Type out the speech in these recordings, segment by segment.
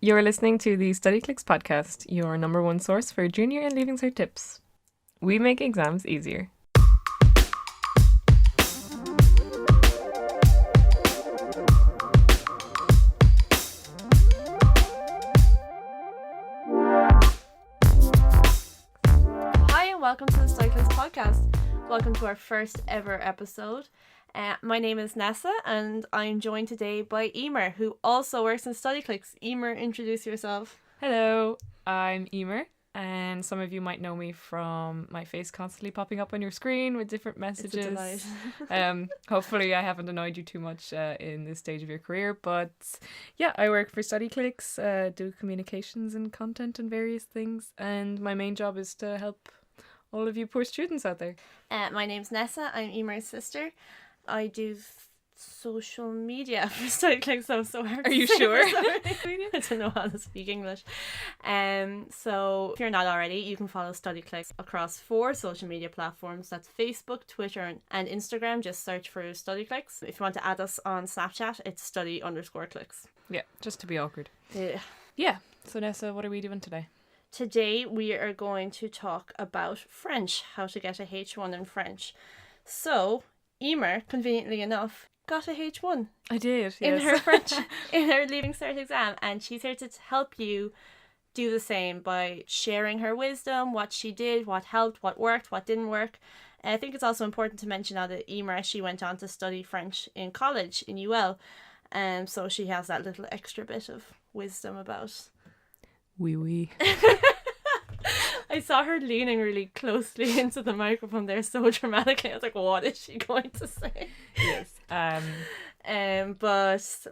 You're listening to the Studyclix podcast, your number one source for junior and Leaving Cert tips. We make exams easier. Hi and welcome to the Studyclix podcast. Welcome to our first ever episode. My name is Nessa and I'm joined today by Eimear, who also works in Studyclix. Eimear, introduce yourself. Hello, I'm Eimear, and some of you might know me from my face constantly popping up on your screen with different messages. It's a delight. Hopefully I haven't annoyed you too much in this stage of your career, but yeah, I work for Studyclix, do communications and content and various things, and my main job is to help all of you poor students out there. My name's Nessa. I'm Eimear's sister. I do social media for Studyclix, so hard. Are you to say sure? I don't know how to speak English. So if you're not already, you can follow Studyclix across 4 social media platforms. That's Facebook, Twitter, and Instagram. Just search for Studyclix. If you want to add us on Snapchat, it's study_clicks. Yeah, just to be awkward. Yeah. Yeah, so Nessa, what are we doing today? Today we are going to talk about French, how to get a H1 in French. So Eimear, conveniently enough, got a H1 I did, in yes. her French, in her Leaving Cert exam, and she's here to help you do the same by sharing her wisdom, what she did, what helped, what worked, what didn't work. And I think it's also important to mention now that Eimear, she went on to study French in college in UL, and so she has that little extra bit of wisdom about. Oui. I saw her leaning really closely into the microphone there so dramatically. I was like, what is she going to say? Yes. But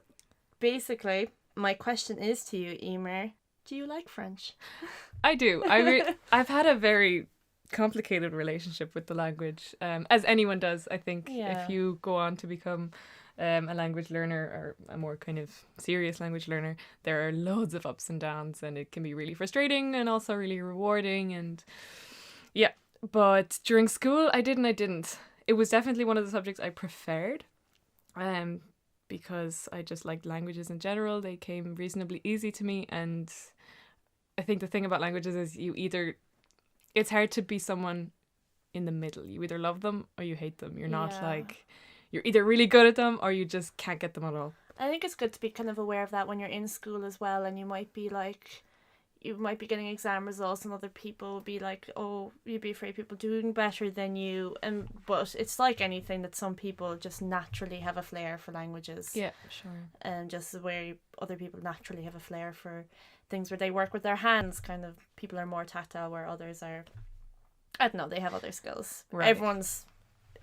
basically, my question is to you, Eimear, do you like French? I do. I've had a very complicated relationship with the language, as anyone does, I think. Yeah. If you go on to become a language learner or a more kind of serious language learner, there are loads of ups and downs, and it can be really frustrating and also really rewarding. And yeah, but during school, I didn't. It was definitely one of the subjects I preferred, because I just liked languages in general. They came reasonably easy to me, and I think the thing about languages is it's hard to be someone in the middle. You either love them or you hate them. You're not like, you're either really good at them or you just can't get them at all. I think it's good to be kind of aware of that when you're in school as well, and you might be getting exam results and other people will be like, oh, you'd be afraid people doing better than you, but it's like anything that some people just naturally have a flair for languages. Yeah, sure. And just where other people naturally have a flair for things where they work with their hands, kind of people are more tactile where others are, I don't know, they have other skills. Right.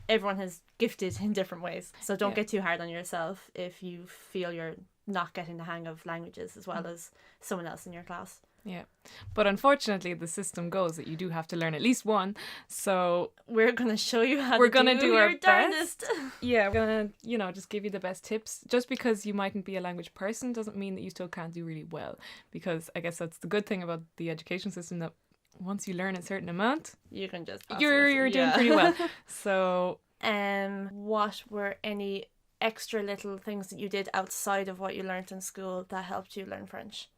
Everyone has gifted in different ways, so don't Yeah. get too hard on yourself if you feel you're not getting the hang of languages as well as someone else in your class. Yeah. But unfortunately, the system goes that you do have to learn at least one. So We're going to show you how we're to going to do our your darndest. yeah, we're going to, just give you the best tips. Just because you mightn't be a language person doesn't mean that you still can't do really well. Because I guess that's the good thing about the education system, that once you learn a certain amount, You can just pass you're it. doing pretty well. So What were any extra little things that you did outside of what you learnt in school that helped you learn French?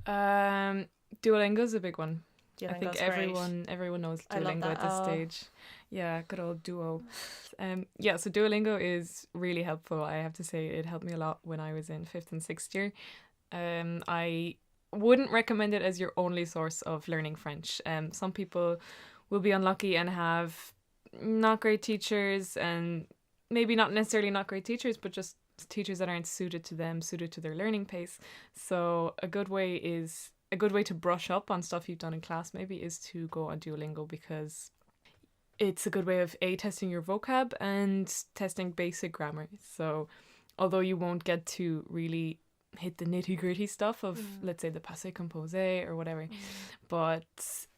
Duolingo's a big one. I think Duolingo's great. everyone knows I love Duolingo that. at this stage. Yeah, good old Duo. Yeah, so Duolingo is really helpful. I have to say it helped me a lot when I was in 5th and 6th year. I wouldn't recommend it as your only source of learning French. Some people will be unlucky and have not great teachers, and maybe not necessarily not great teachers, but just teachers that aren't suited to them, suited to their learning pace. So a good way to brush up on stuff you've done in class maybe is to go on Duolingo, because it's a good way of testing your vocab and testing basic grammar. So although you won't get to really hit the nitty-gritty stuff of let's say the passé composé or whatever, but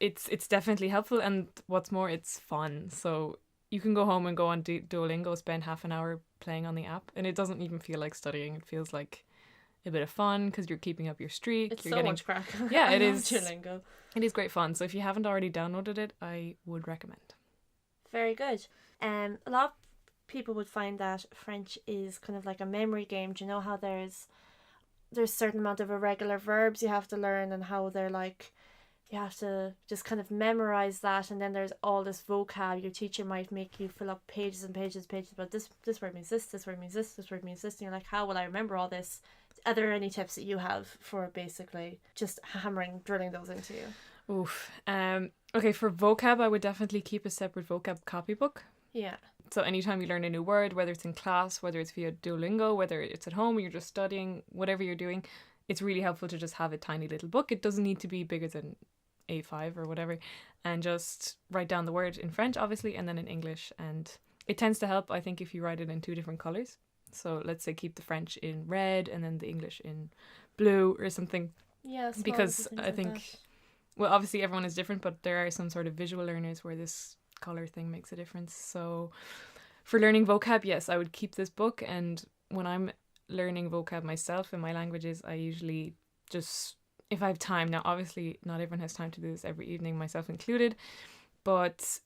it's definitely helpful, and what's more, it's fun. So you can go home and go on Duolingo, spend half an hour playing on the app, and it doesn't even feel like studying. It feels like a bit of fun because you're keeping up your streak. It's you're so getting much crack. Yeah, it I love is. Duolingo. It is great fun. So if you haven't already downloaded it, I would recommend. Very good. A lot of people would find that French is kind of like a memory game. Do you know how there's there's a certain amount of irregular verbs you have to learn and how they're like, you have to just kind of memorize that. And then there's all this vocab. Your teacher might make you fill up pages and pages and pages, but this word means this word means this word means this, and you're like, how will I remember all this? Are there any tips that you have for basically just drilling those into you? Oof. Okay, for vocab, I would definitely keep a separate vocab copybook. Yeah. So anytime you learn a new word, whether it's in class, whether it's via Duolingo, whether it's at home, or you're just studying, whatever you're doing, it's really helpful to just have a tiny little book. It doesn't need to be bigger than A5 or whatever, and just write down the word in French, obviously, and then in English. And it tends to help, I think, if you write it in 2 different colours. So let's say keep the French in red and then the English in blue or something. Yeah, because I think, well, obviously everyone is different, but there are some sort of visual learners where this colour thing makes a difference. So for learning vocab, yes, I would keep this book. And when I'm learning vocab myself in my languages, I usually just, if I have time, now obviously not everyone has time to do this every evening, myself included, but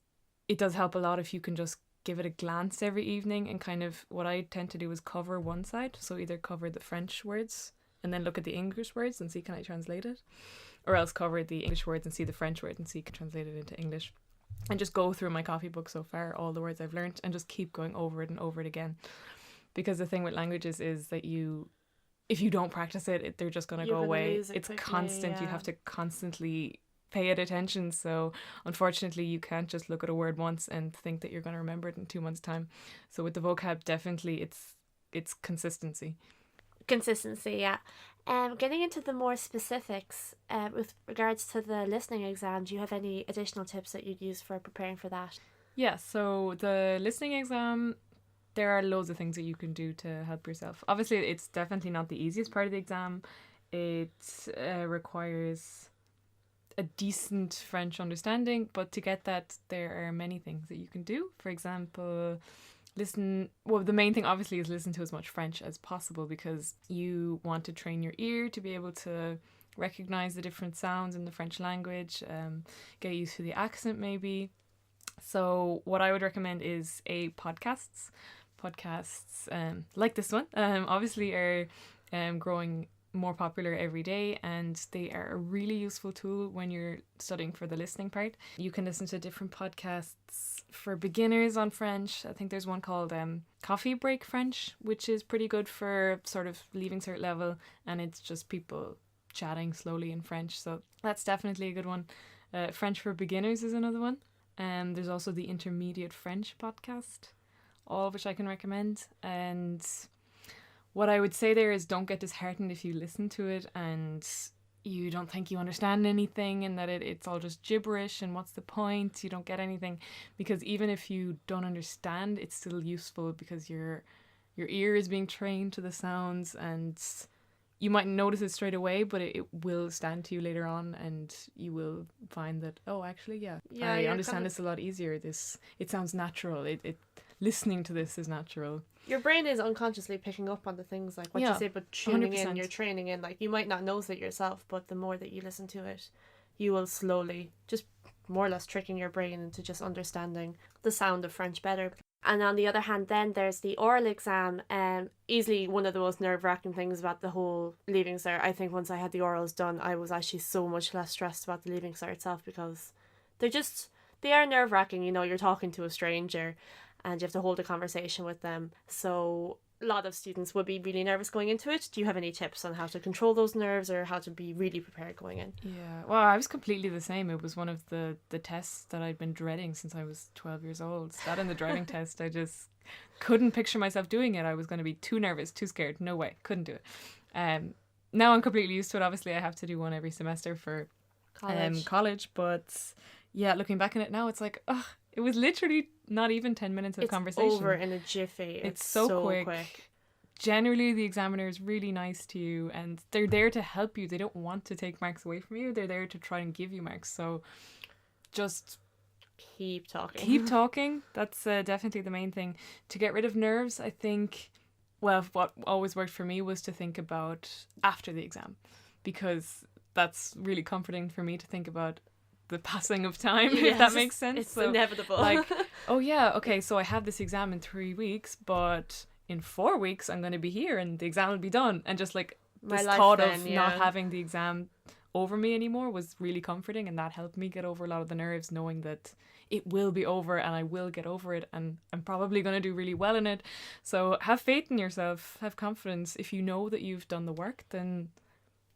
it does help a lot if you can just give it a glance every evening. And kind of what I tend to do is cover one side, so either cover the French words and then look at the English words and see, can I translate it, or else cover the English words and see the French word and see, can I translate it into English, and just go through my copybook so far, all the words I've learned, and just keep going over it and over it again. Because the thing with languages is that if you don't practice it, they're just going to go away. It's quickly, constant. Yeah. You have to constantly pay it attention. So unfortunately, you can't just look at a word once and think that you're going to remember it in 2 months' time. So with the vocab, definitely it's consistency. Consistency, yeah. Getting into the more specifics, with regards to the listening exam, do you have any additional tips that you'd use for preparing for that? Yeah, so the listening exam, there are loads of things that you can do to help yourself. Obviously, it's definitely not the easiest part of the exam. It requires a decent French understanding, but to get that, there are many things that you can do. For example, the main thing obviously is listen to as much French as possible, because you want to train your ear to be able to recognize the different sounds in the French language, get used to the accent maybe. So what I would recommend is podcasts like this one obviously are growing more popular every day, and they are a really useful tool when you're studying for the listening part. You can listen to different podcasts for beginners on French. I think there's one called Coffee Break French, which is pretty good for sort of Leaving Cert level, and it's just people chatting slowly in French, so that's definitely a good one. French for Beginners is another one. There's also the Intermediate French podcast, all of which I can recommend. And what I would say there is, don't get disheartened if you listen to it and you don't think you understand anything, and that it's all just gibberish and what's the point, you don't get anything. Because even if you don't understand, it's still useful because your ear is being trained to the sounds, and you might notice it straight away, but it will stand to you later on, and you will find that, oh, actually, I understand this a lot easier. It sounds natural. It listening to this is natural. Your brain is unconsciously picking up on the things like what you say, but tuning 100%. In, you're training in. Like, you might not notice it yourself, but the more that you listen to it, you will slowly just more or less tricking your brain into just understanding the sound of French better. And on the other hand, then there's the oral exam. Easily one of the most nerve-wracking things about the whole Leaving Cert. I think once I had the orals done, I was actually so much less stressed about the Leaving Cert itself, because they are nerve-wracking. You know, you're talking to a stranger and you have to hold a conversation with them. So a lot of students would be really nervous going into it. Do you have any tips on how to control those nerves or how to be really prepared going in? Yeah, well, I was completely the same. It was one of the tests that I'd been dreading since I was 12 years old. That and the driving test, I just couldn't picture myself doing it. I was going to be too nervous, too scared. No way, couldn't do it. Now I'm completely used to it. Obviously, I have to do one every semester for college. But yeah, looking back on it now, it's like, it was literally not even 10 minutes of conversation. It's over in a jiffy. It's so quick. Generally, the examiner is really nice to you, and they're there to help you. They don't want to take marks away from you. They're there to try and give you marks. So just keep talking. That's definitely the main thing. To get rid of nerves, I think, well, what always worked for me was to think about after the exam, because that's really comforting for me to think about the passing of time, if that makes sense. It's inevitable. Like, oh yeah, okay, so I have this exam in 3 weeks, but in 4 weeks I'm going to be here and the exam will be done. And just like this life thought then, of yeah. not having the exam over me anymore was really comforting, and that helped me get over a lot of the nerves, knowing that it will be over and I will get over it, and I'm probably going to do really well in it. So have faith in yourself, have confidence. If you know that you've done the work, then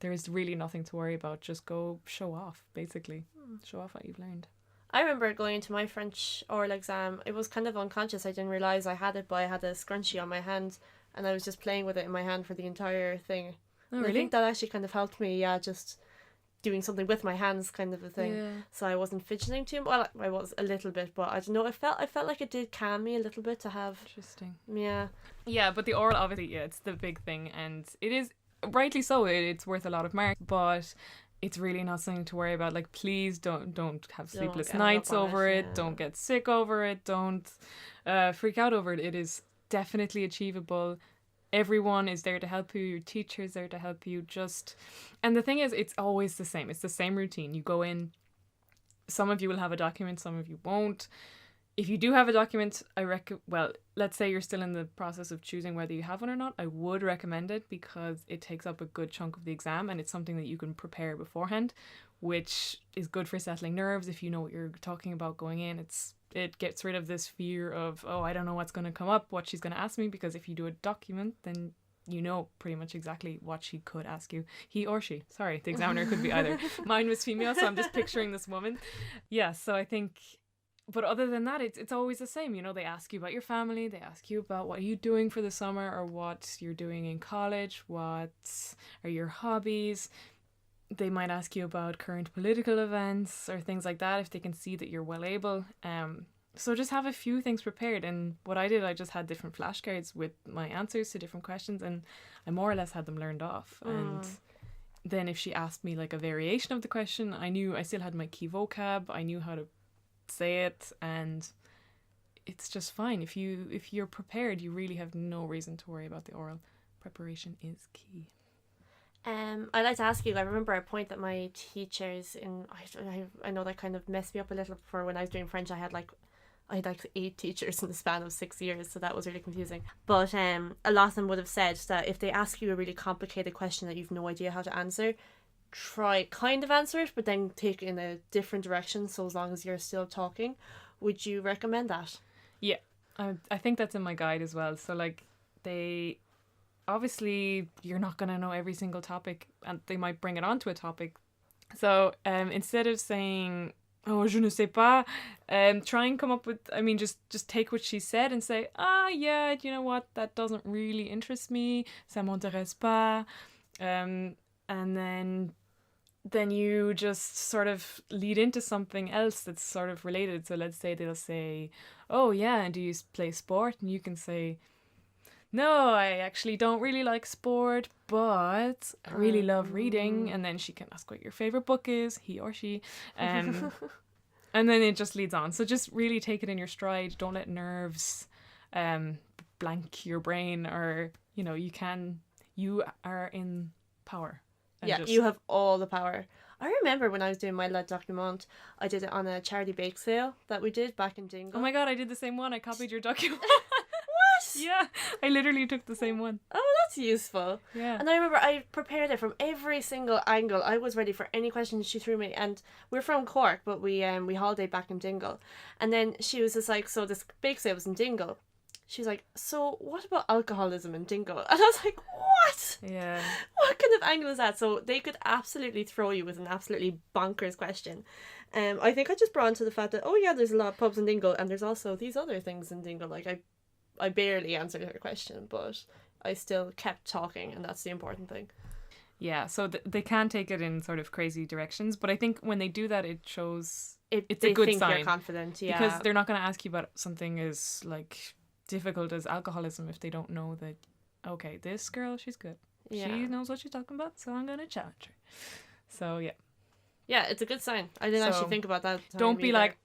there is really nothing to worry about. Just go show off, basically. Show off what you've learned. I remember going into my French oral exam. It was kind of unconscious. I didn't realise I had it, but I had a scrunchie on my hand and I was just playing with it in my hand for the entire thing. Oh, And really? I think that actually kind of helped me, just doing something with my hands kind of a thing. Yeah. So I wasn't fidgeting too much. Well, I was a little bit, but I don't know. I felt like it did calm me a little bit to have. Interesting. Yeah. Yeah, but the oral, obviously, yeah, it's the big thing, and it is, rightly so, it's worth a lot of marks, but it's really not something to worry about. Like, please don't have sleepless get nights up on over it, it. yeah. Don't get sick over it. Don't freak out over it. It is definitely achievable. Everyone is there to help you. Your teacher is there to help you. And the thing is, it's always the same. It's the same routine. You go in, some of you will have a document, some of you won't. If you do have a document, let's say you're still in the process of choosing whether you have one or not, I would recommend it because it takes up a good chunk of the exam and it's something that you can prepare beforehand, which is good for settling nerves. If you know what you're talking about going in, it gets rid of this fear of, oh, I don't know what's going to come up, what she's going to ask me, because if you do a document, then you know pretty much exactly what she could ask you. He or she. Sorry, the examiner could be either. Mine was female, so I'm just picturing this woman. Yeah, so I think... But other than that, it's always the same. You know, they ask you about your family, they ask you about what are you doing for the summer or what you're doing in college, what are your hobbies. They might ask you about current political events or things like that if they can see that you're well able. So just have a few things prepared. And what I did, I just had different flashcards with my answers to different questions, and I more or less had them learned off. And then if she asked me like a variation of the question, I knew I still had my key vocab. I knew how to say it, and it's just fine. If you're prepared, you really have no reason to worry about the oral. Preparation is key. I'd like to ask you, I remember a point that my teachers I know that kind of messed me up a little for when I was doing French. I had like 8 teachers in the span of 6 years, so that was really confusing. But a lot of them would have said that if they ask you a really complicated question that you've no idea how to answer, try kind of answer it, but then take it in a different direction, so as long as you're still talking. Would you recommend that? Yeah, I think that's in my guide as well. So like, they obviously, you're not going to know every single topic, and they might bring it onto a topic. So instead of saying, oh, je ne sais pas, try and come up with, just take what she said and say, yeah, you know what, that doesn't really interest me, ça m'intéresse pas. And then you just sort of lead into something else that's sort of related. So let's say they'll say, oh yeah, and do you play sport? And you can say, no, I actually don't really like sport, but I really love reading. And then she can ask what your favorite book is, he or she. And then it just leads on. So just really take it in your stride. Don't let nerves blank your brain, or, you are in power. Yeah, you have all the power. I remember when I was doing my lead document, I did it on a charity bake sale that we did back in Dingle. Oh my god, I did the same one. I copied your document. What? Yeah, I literally took the same one. Oh, that's useful. Yeah. And I remember I prepared it from every single angle. I was ready for any questions she threw me. And we're from Cork, but we holidayed back in Dingle. And then she was just like, so this bake sale was in Dingle. She was like, so what about alcoholism in Dingle? And I was like, what? Yeah. What kind of angle is that? So they could absolutely throw you with an absolutely bonkers question. I think I just brought into the fact that, oh yeah, there's a lot of pubs in Dingle, and there's also these other things in Dingle. Like I barely answered her question, but I still kept talking, and that's the important thing. Yeah, so they can take it in sort of crazy directions, but I think when they do that, it shows it's they a good think sign. You're confident, yeah. Because they're not going to ask you about something as like difficult as alcoholism if they don't know that, okay, this girl, she's good. Yeah. She knows what she's talking about, so I'm going to challenge her. So yeah. Yeah, it's a good sign. I didn't actually think about that. Don't be like,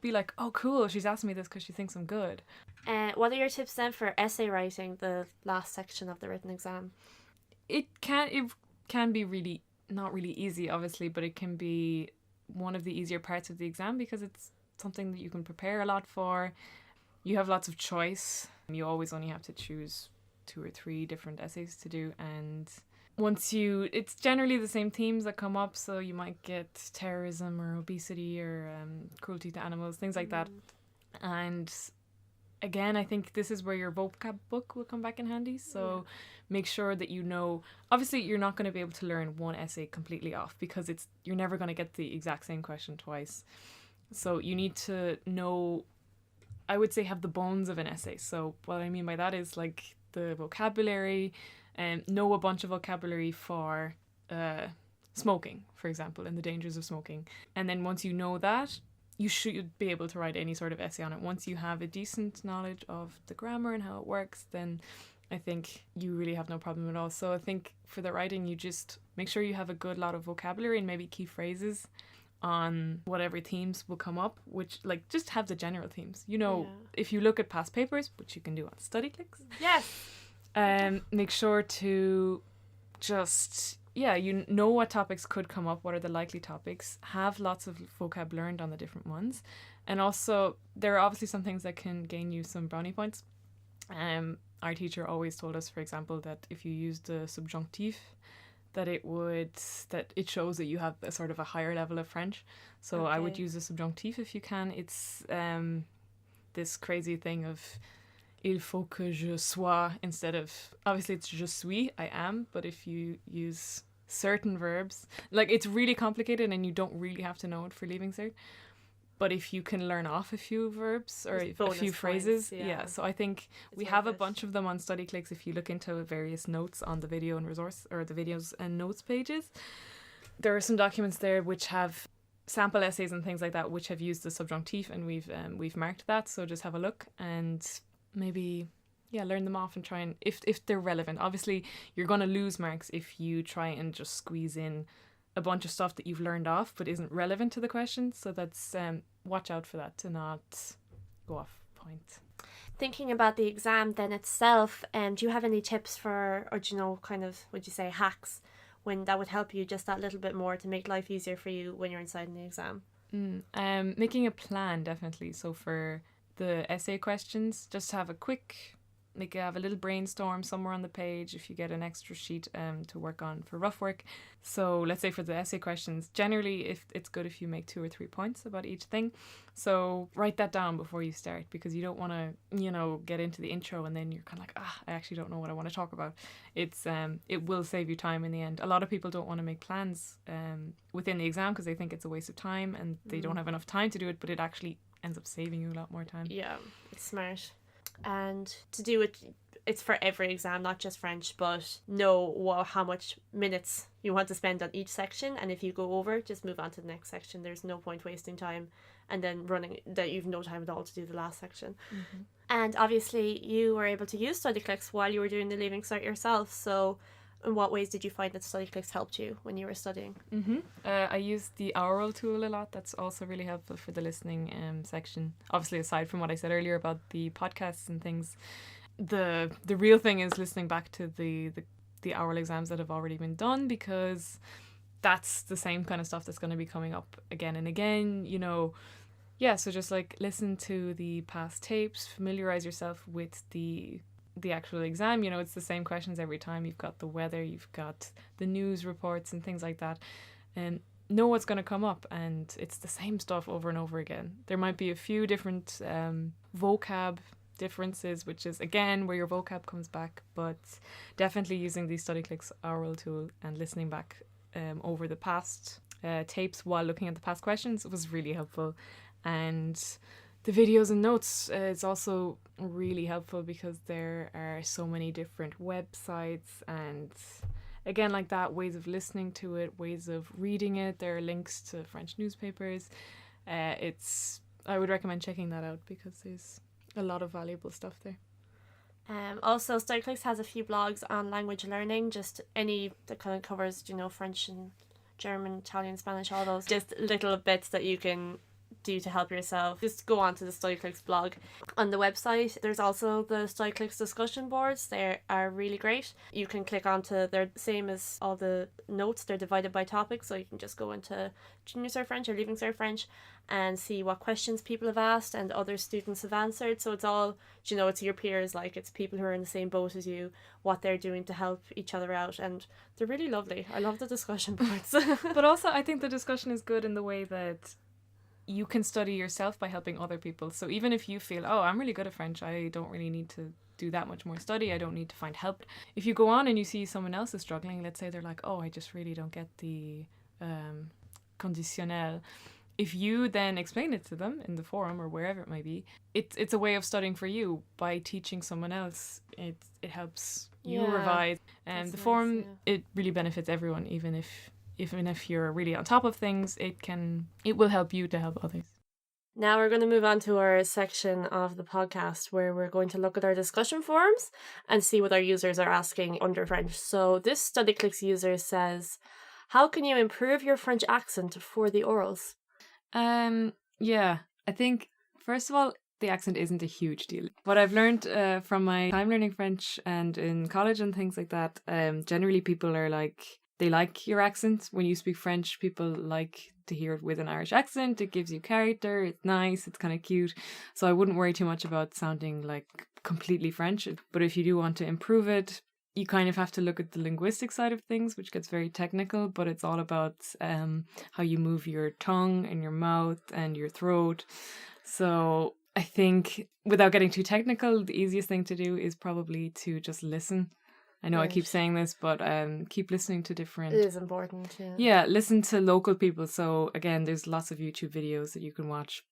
be like, oh cool, she's asking me this because she thinks I'm good. What are your tips then for essay writing, the last section of the written exam? It can be really, not really easy obviously, but it can be one of the easier parts of the exam because it's something that you can prepare a lot for. You have lots of choice. You always only have to choose 2 or 3 different essays to do, and it's generally the same themes that come up, so you might get terrorism or obesity or cruelty to animals, things like that. And again, I think this is where your vocab book will come back in handy. So make sure that you know, obviously you're not going to be able to learn one essay completely off because you're never going to get the exact same question twice. So you need to know, I would say, have the bones of an essay. So what I mean by that is like the vocabulary, and know a bunch of vocabulary for smoking, for example, and the dangers of smoking. And then once you know that, you should be able to write any sort of essay on it. Once you have a decent knowledge of the grammar and how it works, then I think you really have no problem at all. So I think for the writing, you just make sure you have a good lot of vocabulary and maybe key phrases on whatever themes will come up, which like just have the general themes. You know, if you look at past papers, which you can do on Studyclix. Yes. Make sure to just, you know what topics could come up, what are the likely topics, have lots of vocab learned on the different ones. And also, there are obviously some things that can gain you some brownie points. Our teacher always told us, for example, that if you use the subjunctive, that it shows that you have a sort of a higher level of French. So I would use the subjunctive if you can. It's this crazy thing of il faut que je sois instead of, obviously it's je suis, I am, but if you use certain verbs, like it's really complicated and you don't really have to know it for Leaving Cert. But if you can learn off a few verbs or a few phrases, so I think we have a bunch of them on Studyclix. If you look into various notes on the video and resource, or the videos and notes pages, there are some documents there which have sample essays and things like that which have used the subjunctive, and we've marked that. So just have a look and maybe learn them off and try and if they're relevant. Obviously, you're going to lose marks if you try and just squeeze in a bunch of stuff that you've learned off but isn't relevant to the question. So that's watch out for that to not go off point. Thinking about the exam then itself, do you have any tips for, or do you know, kind of, would you say hacks when that would help you just that little bit more to make life easier for you when you're inside in the exam? Making a plan, definitely. So for the essay questions, just have a little brainstorm somewhere on the page if you get an extra sheet to work on for rough work. So let's say for the essay questions, generally if it's good if you make 2 or 3 points about each thing. So write that down before you start, because you don't want to, get into the intro and then you're kind of like, I actually don't know what I want to talk about. It will save you time in the end. A lot of people don't want to make plans within the exam because they think it's a waste of time and they don't have enough time to do it, but it actually ends up saving you a lot more time. Yeah, it's smart. And to do it, it's for every exam, not just French, but know how much minutes you want to spend on each section, and if you go over, just move on to the next section. There's no point wasting time and then running that you've no time at all to do the last section. And obviously you were able to use Studyclix while you were doing the Leaving Cert yourself, so in what ways did you find that Studyclix helped you when you were studying? I used the Aural tool a lot. That's also really helpful for the listening section. Obviously, aside from what I said earlier about the podcasts and things, the real thing is listening back to the Aural exams that have already been done, because that's the same kind of stuff that's going to be coming up again and again, so just like listen to the past tapes, familiarize yourself with the actual exam. It's the same questions every time. You've got the weather, you've got the news reports and things like that, and know what's going to come up, and it's the same stuff over and over again. There might be a few different vocab differences, which is again where your vocab comes back, but definitely using the Studyclix Aural tool and listening back over the past tapes while looking at the past questions was really helpful. And the videos and notes is also really helpful because there are so many different websites and, again, like that, ways of listening to it, ways of reading it. There are links to French newspapers. I would recommend checking that out because there's a lot of valuable stuff there. Also, Studyclix has a few blogs on language learning, just any that kind of covers, French and German, Italian, Spanish, all those. Just little bits that you can do to help yourself, just go on to the Studyclix blog. On the website, there's also the Studyclix discussion boards. They are really great. You can click onto, they're the same as all the notes, they're divided by topic, so you can just go into Junior Cert French or Leaving Cert French and see what questions people have asked and other students have answered. So it's all, you know, it's your peers, like it's people who are in the same boat as you, what they're doing to help each other out, and they're really lovely. I love the discussion boards. But also I think the discussion is good in the way that you can study yourself by helping other people. So even if you feel, oh, I'm really good at French, I don't really need to do that much more study, I don't need to find help. If you go on and you see someone else is struggling, let's say they're like, oh, I just really don't get the conditionnel. If you then explain it to them in the forum or wherever it might be, it's a way of studying for you by teaching someone else. It helps you revise. And the forum, it really benefits everyone, even if you're really on top of things, it will help you to help others. Now we're going to move on to our section of the podcast where we're going to look at our discussion forums and see what our users are asking under French. So this Studyclix user says, how can you improve your French accent for the orals? Yeah, I think, first of all, the accent isn't a huge deal. What I've learned from my time learning French and in college and things like that, generally people are like, they like your accent. When you speak French, people like to hear it with an Irish accent. It gives you character, it's nice, it's kind of cute. So I wouldn't worry too much about sounding like completely French. But if you do want to improve it, you kind of have to look at the linguistic side of things, which gets very technical, but it's all about how you move your tongue and your mouth and your throat. So I think without getting too technical, the easiest thing to do is probably to just listen. I know I keep saying this, but keep listening to different... It is important, yeah. Yeah, listen to local people. So again, there's lots of YouTube videos that you can watch.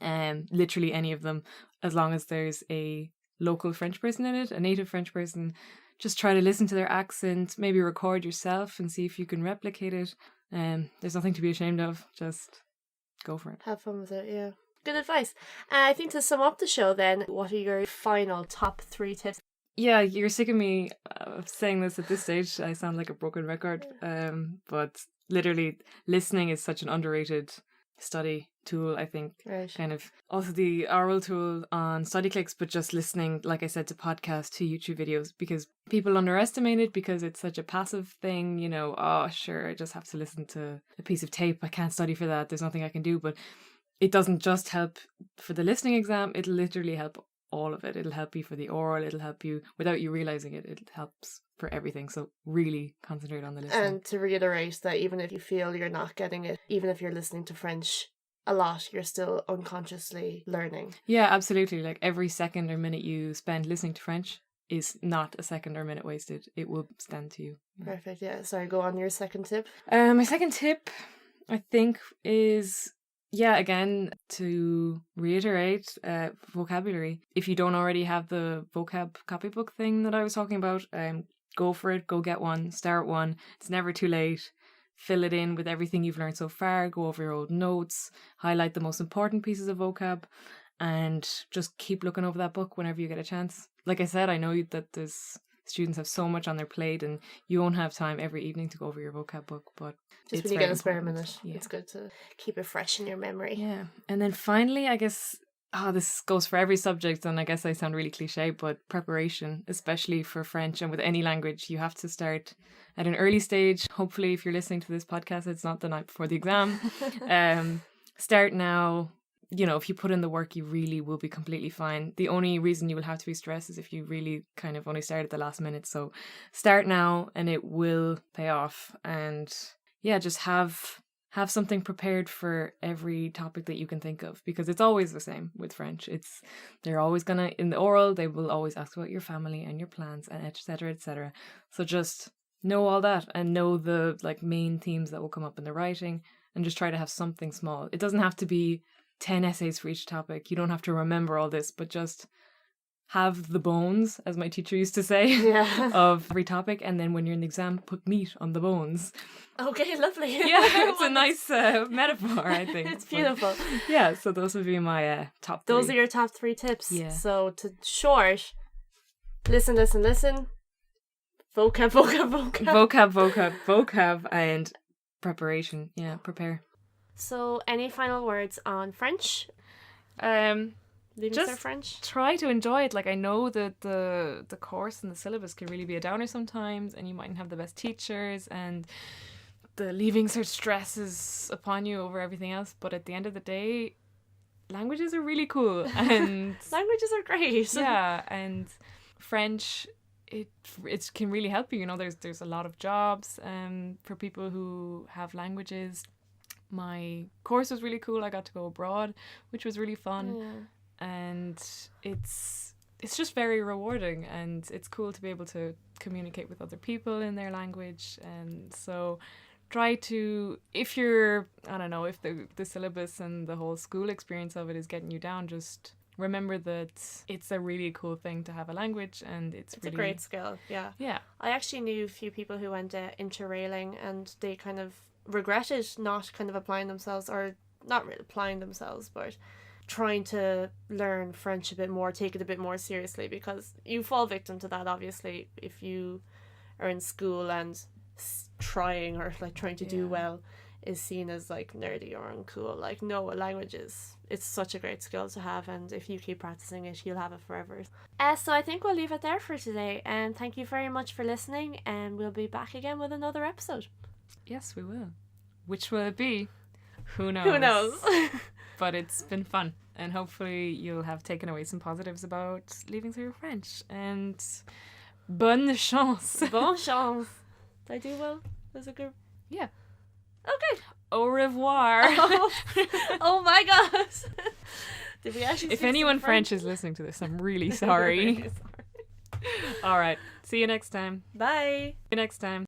Literally any of them, as long as there's a local French person in it, a native French person. Just try to listen to their accent, maybe record yourself and see if you can replicate it. There's nothing to be ashamed of. Just go for it. Have fun with it, yeah. Good advice. I think to sum up the show then, what are your final top 3 tips? Yeah, you're sick of me saying this at this stage. I sound like a broken record. But literally, listening is such an underrated study tool, I think. Right. Kind of also the oral tool on Studyclix, but just listening, like I said, to podcasts, to YouTube videos, because people underestimate it because it's such a passive thing, you know, oh sure, I just have to listen to a piece of tape, I can't study for that, there's nothing I can do. But it doesn't just help for the listening exam, it'll literally help all of it. It'll help you for the oral, it'll help you without you realizing it, it helps for everything. So really concentrate on the listening. And to reiterate that even if you feel you're not getting it, even if you're listening to French a lot, you're still unconsciously learning. Yeah, absolutely. Like every second or minute you spend listening to French is not a second or minute wasted. It will stand to you. Perfect, yeah. Sorry, go on your second tip. My second tip, I think, is... yeah, again, to reiterate, vocabulary. If you don't already have the vocab copybook thing that I was talking about, go for it, go get one, start one. It's never too late. Fill it in with everything you've learned so far, go over your old notes, highlight the most important pieces of vocab, and just keep looking over that book whenever you get a chance. Like I said, I know that there's students have so much on their plate and you won't have time every evening to go over your vocab book, but just when you get a spare minute, it's good to keep it fresh in your memory. Yeah. And then finally, I guess, this goes for every subject, and I guess I sound really cliche, but preparation, especially for French and with any language, you have to start at an early stage. Hopefully, if you're listening to this podcast, it's not the night before the exam. Start now. You know, if you put in the work, you really will be completely fine. The only reason you will have to be stressed is if you really kind of only start at the last minute. So start now and it will pay off. And yeah, just have something prepared for every topic that you can think of, because it's always the same with French. They're always gonna, in the oral, they will always ask about your family and your plans and etc., etc. So just know all that and know the like main themes that will come up in the writing, and just try to have something small. It doesn't have to be 10 essays for each topic. You don't have to remember all this, but just have the bones, as my teacher used to say, of every topic, and then when you're in the exam, put meat on the bones. Okay, lovely. Yeah, it's a nice metaphor, I think. It's beautiful. But, yeah, so those would be my top 3. Those are your top 3 tips. Yeah. So to short, listen. Vocab, and preparation. Yeah, prepare. So, any final words on French? Um, Leaving Just Cert French? try to enjoy it. Like, I know that the course and the syllabus can really be a downer sometimes, and you mightn't have the best teachers, and the leaving cert stress is upon you over everything else. But at the end of the day, languages are really cool, and Languages are great. yeah, and French, it can really help you. You know, there's a lot of jobs for people who have languages. My course was really cool. I got to go abroad, which was really fun. Yeah. And it's just very rewarding, and it's cool to be able to communicate with other people in their language. And so try to, if you're, I don't know, if the syllabus and the whole school experience of it is getting you down, just remember that it's a really cool thing to have a language, and it's really a great skill. Yeah. Yeah. I actually knew a few people who went interrailing, and they kind of regretted not kind of applying themselves, or not really applying themselves, but trying to learn French a bit more, take it a bit more seriously, because you fall victim to that, obviously, if you are in school and trying to do well is seen as like nerdy or uncool. Like, no, a language it's such a great skill to have, and if you keep practicing it, you'll have it forever. So I think we'll leave it there for today, and thank you very much for listening, and we'll be back again with another episode. Yes, we will. Which will it be? Who knows? Who knows? But it's been fun, and hopefully you'll have taken away some positives about Leaving Cert French. And bonne chance. Bonne chance. Did I do well? Was it good? Yeah. Okay. Au revoir. Oh my god. Did we actually? If anyone French is listening to this, I'm really sorry. Really sorry. All right. See you next time. Bye. See you next time.